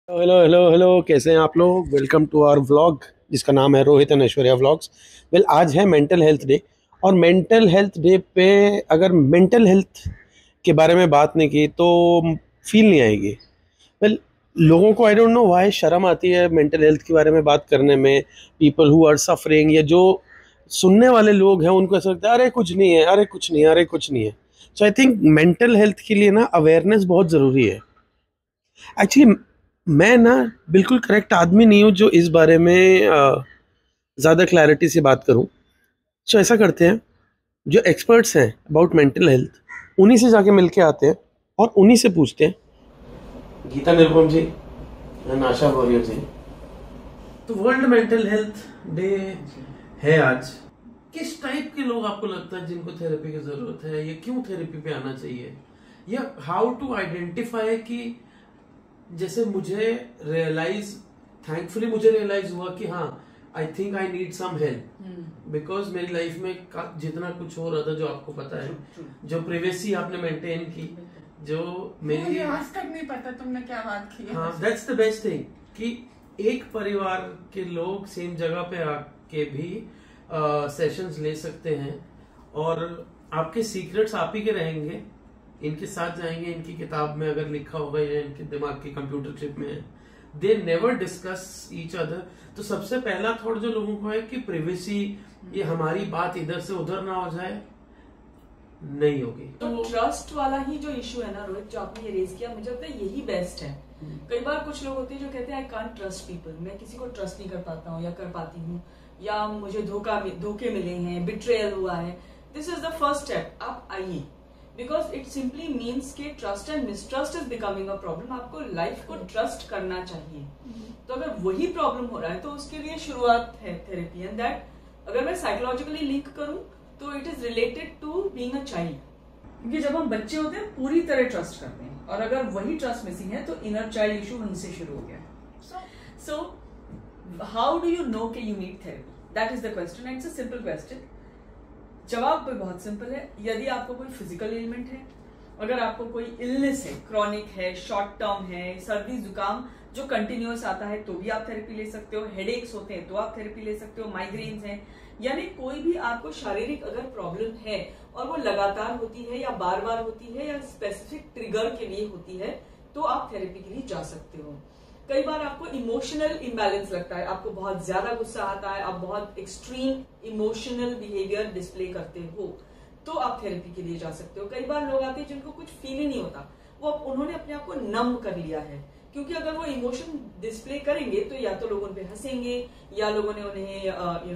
Hello hello hello, कैसे हैं आप लोग। वेलकम टू आवर व्लॉग जिसका नाम है रोहित एंड ऐश्वर्या व्लॉग्स। आज है मेंटल हेल्थ डे। और मेंटल हेल्थ डे पे अगर मेंटल हेल्थ के बारे में बात नहीं की तो फील नहीं आएगी। वेल, लोगों को आई डोंट नो व्हाई शर्म आती है मेंटल हेल्थ के बारे में बात करने में। पीपल हु आर सफरिंग या जो सुनने वाले लोग हैं उनको ऐसा लगता है अरे कुछ नहीं है, अरे कुछ नहीं है, अरे कुछ नहीं है। सो आई थिंक मेंटल हेल्थ के लिए ना अवेयरनेस बहुत ज़रूरी है। एक्चुअली मैं ना बिल्कुल करेक्ट आदमी नहीं हूँ जो इस बारे में ज़्यादा क्लैरिटी से बात करूँ। सो ऐसा करते हैं, जो एक्सपर्ट्स हैं अबाउट मेंटल हेल्थ उन्हीं से जाके मिल के आते हैं और उन्हीं से पूछते हैं। गीता निरुपम जी एंड आशा वॉरियर जी, तो वर्ल्ड मेंटल हेल्थ डे है आज। किस टाइप के लोग आपको लगता है जिनको थेरेपी की जरूरत है, या क्यों थेरेपी पे आना चाहिए, या हाउ टू आइडेंटिफाई कि जैसे मुझे रियलाइज थैंकफुली मुझे रियलाइज हुआ कि हाँ I think I need some help, because मेरी लाइफ में जितना कुछ हो रहा था जो आपको पता है, जो प्रिवेसी आपने मेंटेन की, जो मेरी आज तक नहीं पता तुमने क्या बात की है। हाँ, दैट्स द बेस्ट थिंग कि एक परिवार के लोग सेम जगह पे आके भी सेशंस ले सकते हैं और आपके सीक्रेट्स आप ही के रहेंगे। इनके साथ जाएंगे, इनकी किताब में अगर लिखा होगा या इनके दिमाग की कंप्यूटर चिप में है, they never discuss each other. तो सबसे पहला थॉट जो लोगों को है कि प्रिवेसी, ये हमारी बात इधर से उधर ना हो जाए, नहीं होगी। तो ट्रस्ट वाला ही जो इशू है ना रोहित, जो आपने ये रेज किया, मुझे लगता है यही बेस्ट है। कई बार कुछ लोग होते हैं जो कहते हैं आई कांट ट्रस्ट पीपल, मैं किसी को ट्रस्ट नहीं कर पाता हूँ या कर पाती हूँ, या मुझे धोखे मिले हैं, बिट्रेयल हुआ है। This is the first step, आप आइए, बिकॉज इट सिंपली मीन्स के trust and mistrust is becoming a problem. आपको लाइफ को ट्रस्ट करना चाहिए। तो अगर वही प्रॉब्लम हो रहा है तो उसके लिए शुरुआत है थेरेपी। एंड दैट अगर मैं साइकोलॉजिकली लिंक करूं तो it is related to being a child, क्योंकि जब हम बच्चे होते हैं पूरी तरह ट्रस्ट करते हैं, और अगर वही ट्रस्ट मिसिंग है तो इनर चाइल्ड इशू वहीं से शुरू हो गया। So how do you know कि you need therapy, that is the question. It's a simple question. जवाब भी बहुत सिंपल है। यदि आपको कोई फिजिकल एलिमेंट है, अगर आपको कोई इलनेस है, क्रॉनिक है, शॉर्ट टर्म है, सर्दी जुकाम जो कंटिन्यूअस आता है तो भी आप थेरेपी ले सकते हो, हेडेक्स होते हैं तो आप थेरेपी ले सकते हो, माइग्रेन्स हैं, यानी कोई भी आपको शारीरिक अगर प्रॉब्लम है और वो लगातार होती है या बार बार होती है या स्पेसिफिक ट्रिगर के लिए होती है, तो आप थेरेपी के लिए जा सकते हो। कई बार आपको इमोशनल इम्बैलेंस लगता है, आपको बहुत ज्यादा गुस्सा आता है, आप बहुत एक्सट्रीम इमोशनल बिहेवियर डिस्प्ले करते हो, तो आप थेरेपी के लिए जा सकते हो। कई बार लोग आते हैं जिनको कुछ फील ही नहीं होता, वो उन्होंने अपने आप को नम कर लिया है, क्योंकि अगर वो इमोशन डिस्प्ले करेंगे तो या तो लोग उन पे हंसेंगे, या लोगों ने उन्हें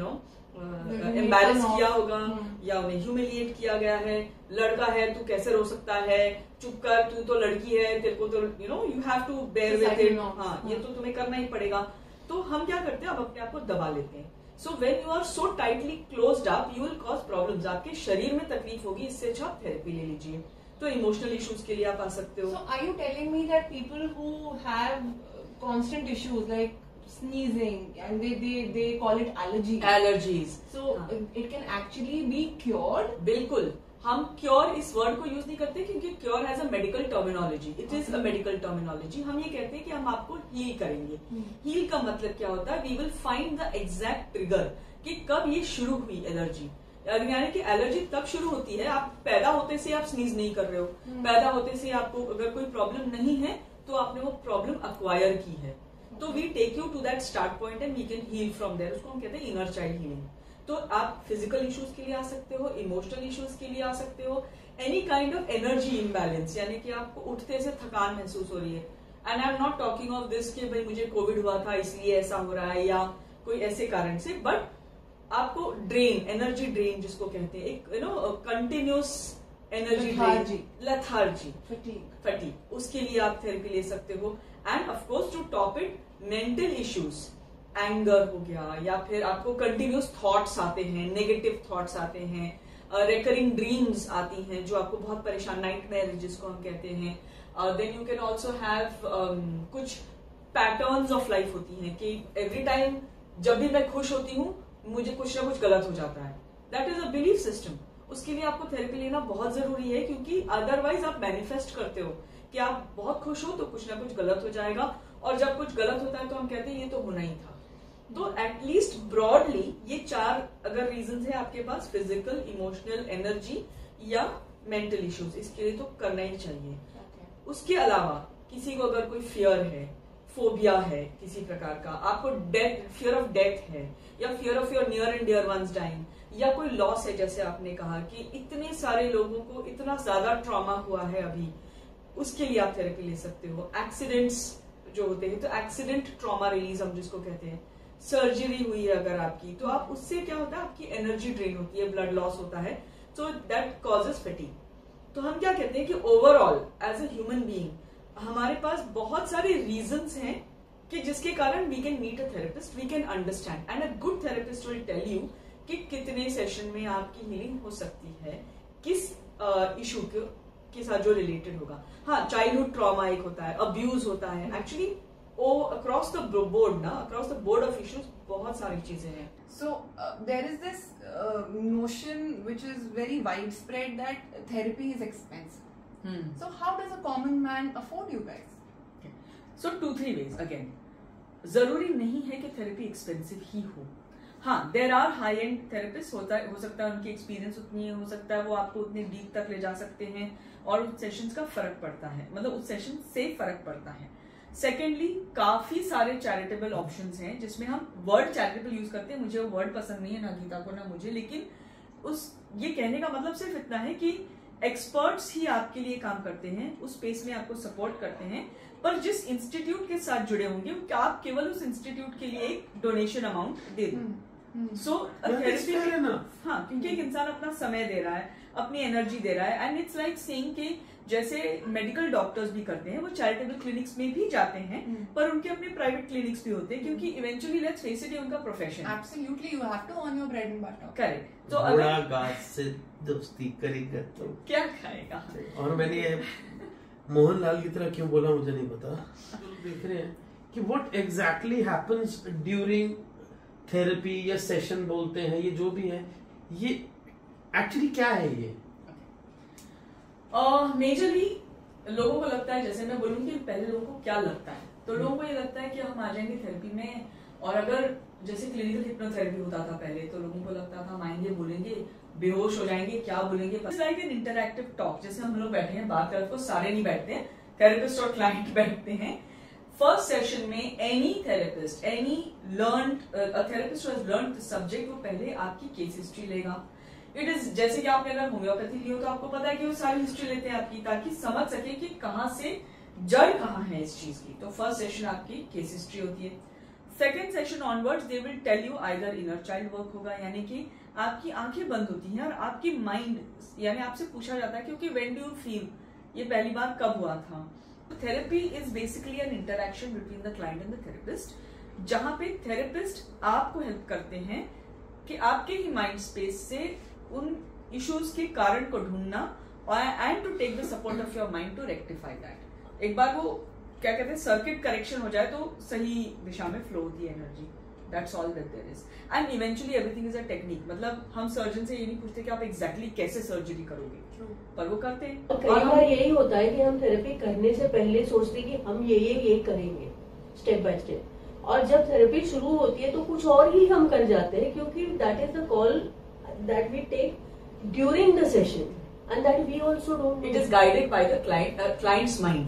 एम्बैरेस किया होगा, या उन्हें ह्यूमिलिएट किया गया है। लड़का है तू कैसे रो सकता है, चुप कर, तू तो लड़की है, तेरे को तो you have to bear with it, हाँ ये तो तुम्हें करना ही पड़ेगा। तो हम क्या करते हैं, हम अपने आप को दबा लेते हैं। So when you are so tightly closed up, you will cause problems, आपके शरीर में तकलीफ होगी। इससे अच्छा आप थेरेपी ले लीजिए। तो इमोशनल इश्यूज के लिए आप आ सकते हो। So are you telling me that people who have constant issues like sneezing and they call it allergies, so it can actually be cured? बिल्कुल। हम क्योर इस वर्ड को यूज नहीं करते क्योंकि cure has a medical terminology, it is a medical terminology. हम ये कहते हैं कि हम आपको हील करेंगे। हील का मतलब क्या होता है, we will find the exact trigger कि कब ये शुरू हुई एलर्जी। यानी कि एलर्जी तब शुरू होती है, आप पैदा होते से आप स्नीज नहीं कर रहे हो, पैदा होते से आपको अगर कोई प्रॉब्लम नहीं है तो आपने वो प्रॉब्लम अक्वायर की है, तो we take you to that start point and we can heal from there. उसको हम कहते हैं इनर चाइल्ड हीलिंग। तो आप फिजिकल इश्यूज के लिए आ सकते हो, इमोशनल इश्यूज के लिए आ सकते हो, any kind of energy imbalance, यानी कि आपको उठते से थकान महसूस हो रही है। And I am not talking of this कि भाई मुझे कोविड हुआ था इसलिए ऐसा हो रहा है या कोई ऐसे कारण से, बट आपको ड्रेन, एनर्जी ड्रेन जिसको कहते हैं, एक continuous energy drain, lethargy, fatigue, उसके लिए आप थेरेपी ले सकते हो। And of course to top it, mental issues, anger हो गया, या फिर आपको कंटिन्यूस थॉट्स आते हैं, नेगेटिव थॉट्स आते हैं, रिकरिंग ड्रीम्स आती हैं जो आपको बहुत परेशान, नाइटमेयर जिसको हम कहते हैं। Then you can also have कुछ पैटर्न्स ऑफ लाइफ होती हैं कि एवरी टाइम जब भी मैं खुश होती हूँ मुझे कुछ ना कुछ गलत हो जाता है। That is a belief system. उसके लिए आपको थेरेपी लेना बहुत जरूरी है, क्योंकि अदरवाइज आप मैनिफेस्ट करते हो कि आप बहुत खुश हो तो कुछ ना कुछ गलत हो जाएगा, और जब कुछ गलत होता है तो हम कहते हैं ये तो होना ही था। तो एटलीस्ट ब्रॉडली ये 4 अगर रीजंस है आपके पास, फिजिकल, इमोशनल, एनर्जी या मेंटल इश्यूज, इसके लिए तो करना ही चाहिए। उसके अलावा किसी को अगर कोई फियर है, फोबिया है किसी प्रकार का, आपको डेथ, फियर ऑफ डेथ है, या fear of your near and dear ones dying, या कोई लॉस है, जैसे आपने कहा कि इतने सारे लोगों को इतना ज्यादा ट्रॉमा हुआ है अभी, उसके लिए आप थेरेपी ले सकते हो। एक्सीडेंट्स जो होते हैं, तो एक्सीडेंट ट्रॉमा रिलीज हम जिसको कहते हैं, सर्जरी हुई है अगर आपकी, तो आप उससे क्या होता है, आपकी एनर्जी ड्रेन होती है, ब्लड लॉस होता है, सो दैट कॉजेज फटीग। तो हम क्या कहते हैं कि overall as a human being हमारे पास बहुत सारे रीजंस हैं कि जिसके कारण we can meet a therapist, we can understand, and a good therapist will tell you कि कितने सेशन में आपकी हीलिंग हो सकती है, किस इशू के साथ जो रिलेटेड होगा। हाँ, चाइल्डहुड ट्रॉमा एक होता है, अब्यूज होता है, एक्चुअली वो अक्रॉस द बोर्ड ना, across the board of issues बहुत सारी चीजें हैं। So there is this notion which is very widespread that therapy is expensive. So how does a common man afford you guys? So 2-3 ways again. जरूरी नहीं है कि therapy expensive ही हो। हाँ, there are high end therapist, हो सकता है उनकी एक्सपीरियंस उतनी है, हो सकता है वो आपको उतने डीप तक ले जा सकते हैं और उस सेशंस का फर्क पड़ता है, मतलब उस सेशन से फर्क पड़ता है। सेकेंडली, काफी सारे चैरिटेबल ऑप्शंस हैं जिसमें हम वर्ड चैरिटेबल यूज करते हैं, मुझे वो वर्ड पसंद नहीं है, ना गीता को ना मुझे, लेकिन ये कहने का मतलब सिर्फ इतना है कि एक्सपर्ट्स ही आपके लिए काम करते हैं, उस स्पेस में आपको सपोर्ट करते हैं, पर जिस इंस्टीट्यूट के साथ जुड़े होंगे आप केवल उस इंस्टीट्यूट के लिए एक डोनेशन अमाउंट दे दो। सो हाँ, क्योंकि एक इंसान अपना समय दे रहा है, अपनी एनर्जी दे रहा है, एंड इट्स लाइक सेइंग कि जैसे मेडिकल डॉक्टर्स भी करते हैं, वो चैरिटेबल क्लिनिक्स में भी जाते हैं, पर उनके अपने प्राइवेट क्लिनिक्स भी होते हैं, क्योंकि इवेंचुअली लेट्स फेस इट, ये उनका प्रोफेशन है। Absolutely, you have to earn your bread and butter. Correct. तो अगर घास से दोस्ती करेगा तो क्या खाएगा। और मैंने मोहनलाल की तरह क्यों बोला मुझे नहीं पता। देख रहे हैं कि what exactly happens during therapy या सेशन बोलते हैं, ये जो भी है, ये एक्चुअली क्या है ये? मेजरली लोगों को लगता है, जैसे मैं बोलूंगी पहले लोगों को क्या लगता है, तो लोगों को ये लगता है कि हम आ जाएंगे थेरेपी में, और अगर जैसे क्लिनिकल हिप्नोथेरेपी होता था पहले, तो लोगों को लगता था हम आएंगे, बोलेंगे, बेहोश हो जाएंगे, क्या बोलेंगे, लाइक एन इंटरैक्टिव टॉक, जैसे हम लोग बैठे हैं बात करते, सारे नहीं बैठते हैं, थेरेपिस्ट और क्लाइंट बैठते हैं। फर्स्ट सेशन में any therapist, therapist who has learned the subject, वो पहले आपकी केस हिस्ट्री लेगा। इट इज जैसे कि आपने अगर होम्योपैथी ली हो तो आपको पता है कि वो सारी हिस्ट्री लेते हैं आपकी, ताकि समझ सके कि कहाँ से जड़ कहाँ है इस चीज की। तो फर्स्ट सेशन आपकी केस हिस्ट्री होती है। Second session onwards they will tell you either inner child work होगा, यानी कि आपकी आंखें बंद होती हैं और आपकी माइंड, यानी आपसे पूछा जाता है क्योंकि व्हेन डू यू फील, ये पहली बार कब हुआ था। Therapy is basically an interaction between the client and the therapist, जहां पे थेरेपिस्ट आपको हेल्प करते हैं कि आपके ही माइंड स्पेस से उन इश्यूज के कारण को ढूंढना, and to take the support of your mind to rectify that. एक बार वो क्या कहते हैं सर्किट करेक्शन हो जाए तो सही दिशा में फ्लो होती है energy. That's all that there is, and eventually everything is a technique. मतलब हम सर्जन से ये नहीं पूछते कि आप एग्जैक्टली कैसे सर्जरी करोगे, पर वो करते हैं। कई बार यही होता है कि हम थेरेपी करने से पहले सोचते कि हम ये करेंगे स्टेप बाय स्टेप, और जब थेरेपी शुरू होती है तो कुछ और ही हम कर जाते हैं, क्योंकि that is the call that we take during the session, and that we also don't know. It is guided by the client's mind.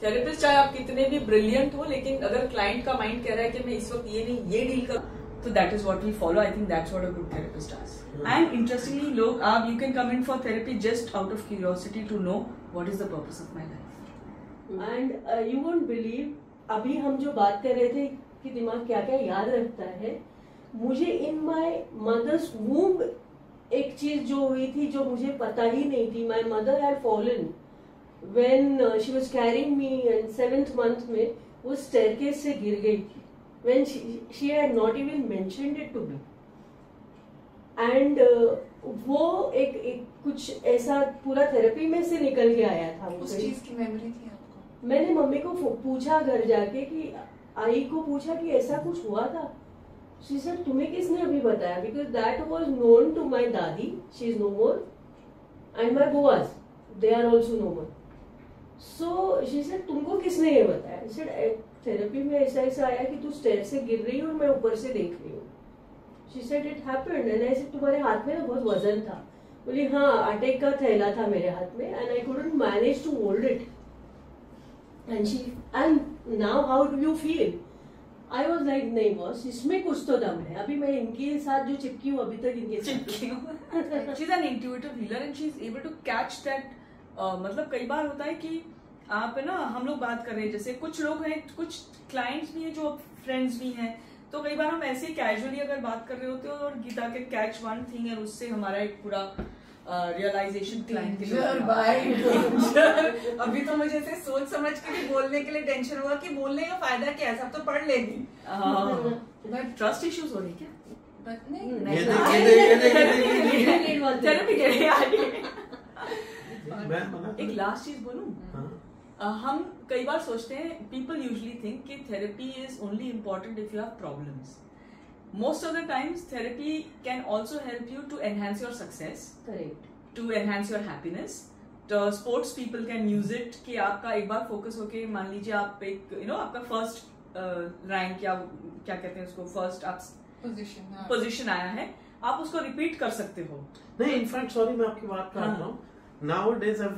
Therapist चाहे आप कितने भी brilliant हो, लेकिन अगर client का mind कह रहा है कि मैं इस वक्त ये नहीं ये डील कर, तो that is what we follow. I think that's what a good therapist does. And interestingly, लोग आप you can come in for therapy just out of curiosity to know what is the purpose of my life. And you won't believe, अभी हम जो बात कर रहे थे कि दिमाग क्या क्या याद रखता है, मुझे इन माई मदर्स वूम्ब एक चीज जो हुई थी जो मुझे पता ही नहीं थी। My mother had fallen when she was carrying me, and 7th month में वो स्टेयरकेस से गिर गई थी, when she had not even mentioned it to me. And वो एक कुछ ऐसा पूरा थेरेपी में से निकल के आया था। उस चीज की मेमोरी थी आपको? मैंने मम्मी को पूछा घर जाके, कि आई को पूछा कि ऐसा कुछ हुआ था। She said, तुम्हें किसने अभी बताया? Because that was known to my दादी, she is no more, and my बुआस, they are also no more. So she said, तुमको किसने ये बताया? I said, थेरेपी में ऐसा ऐसा आया कि तू स्टेयर से गिर रही है और मैं ऊपर से देख रही हूँ. She said it happened and I said तुम्हारे हाथ में ना बहुत वजन था. बोली हाँ, आटे का थैला था मेरे हाथ में and I couldn't manage to hold it. And now how do you feel? I was like नहीं बॉस, इसमें कुछ तो दम है. अभी मैं इनके साथ जो चिपकी हूँ अभी तक इनके चिपकी हूँ. She is an intuitive healer and she is able to catch that. मतलब कई बार होता है कि आप है ना, हम लोग बात कर रहे हैं, जैसे कुछ लोग हैं, कुछ क्लाइंट्स भी हैं जो फ्रेंड्स भी हैं, तो कई बार हम ऐसे कैजुअली अगर बात कर रहे होते हो और गीता के कैच वन थिंग है, उससे हमारा एक पूरा रियलाइजेशन क्लाइंट के लिए. अभी तो मुझे ऐसे सोच समझ के भी बोलने के लिए टेंशन हुआ कि बोलने का फायदा क्या है, सब तो पढ़ लेगी. ट्रस्ट इश्यूज हो रही क्या? थेरेपी के लिए एक लास्ट चीज बोलूं. हम कई बार सोचते हैं, पीपल यूजुअली थिंक कि therapy is only important if you have problems. Most of the times, therapy can also help you to enhance your success. Correct. To enhance your happiness. The sports people can use it कि आपका एक बार focus होके, मान लीजिए आप एक आपका first rank या क्या कहते हैं उसको, फर्स्ट आप पोजीशन आया है, आप उसको रिपीट कर सकते हो. नहीं, इनफैक्ट सॉरी मैं आपकी बात काटता हूँ. Nowadays I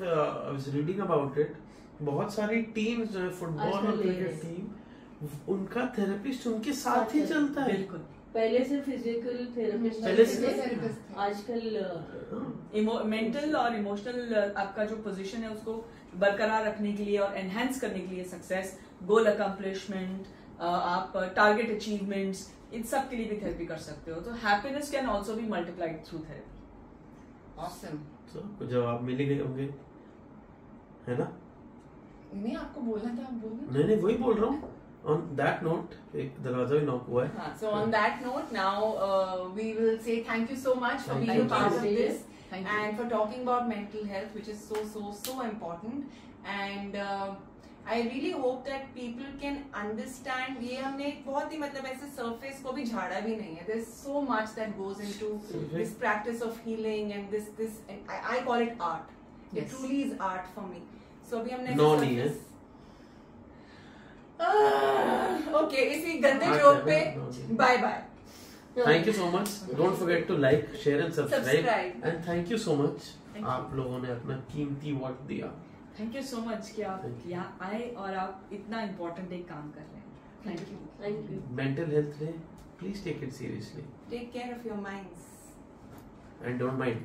was reading about it. बहुत सारी टीम्स जो है फुटबॉल और क्रिकेट टीम, उनका थेरेपिस्ट उनके साथ ही चलता है. बिल्कुल. पहले से फिजिकल थेरेपिस्ट, आजकल मेंटल और इमोशनल आपका जो पोजीशन है उसको बरकरार रखने के लिए और एनहांस करने के लिए, सक्सेस, गोल अकम्प्लिशमेंट, आप टारगेट अचीवमेंट्स, इन सब के लिए भी थेरेपी कर सकते हो. तो happiness can also be multiplied through therapy. Awesome. तो जवाब मिल गए होंगे, है ना? नहीं, आपको बोलना था, आप बोलिए. नहीं वही बोल रहा हूँ. On that note, एक दरवाजा भी नॉक हुआ है. So on that note, now we will say thank you so much for being a part of this and for talking about mental health, which is so important. And I really hope that people can understand. ये हमने बहुत ही मतलब ऐसे surface को भी झाड़ा भी नहीं है. There's so much that goes into this practice of healing and this I call it art. It truly is art for me. So अभी हमने नहीं है. Okay, इसी गंदे जोक पे bye bye. Thank you so much. Don't forget to like, share and subscribe. And thank you so much. आप लोगों ने अपना कीमती वक्त दिया. Thank you so much कि आप यहाँ आए और आप इतना इम्पोर्टेंट एक काम कर रहे हैं. Thank you. Thank you. Mental health day, please take it seriously. Take care of your minds. And don't mind.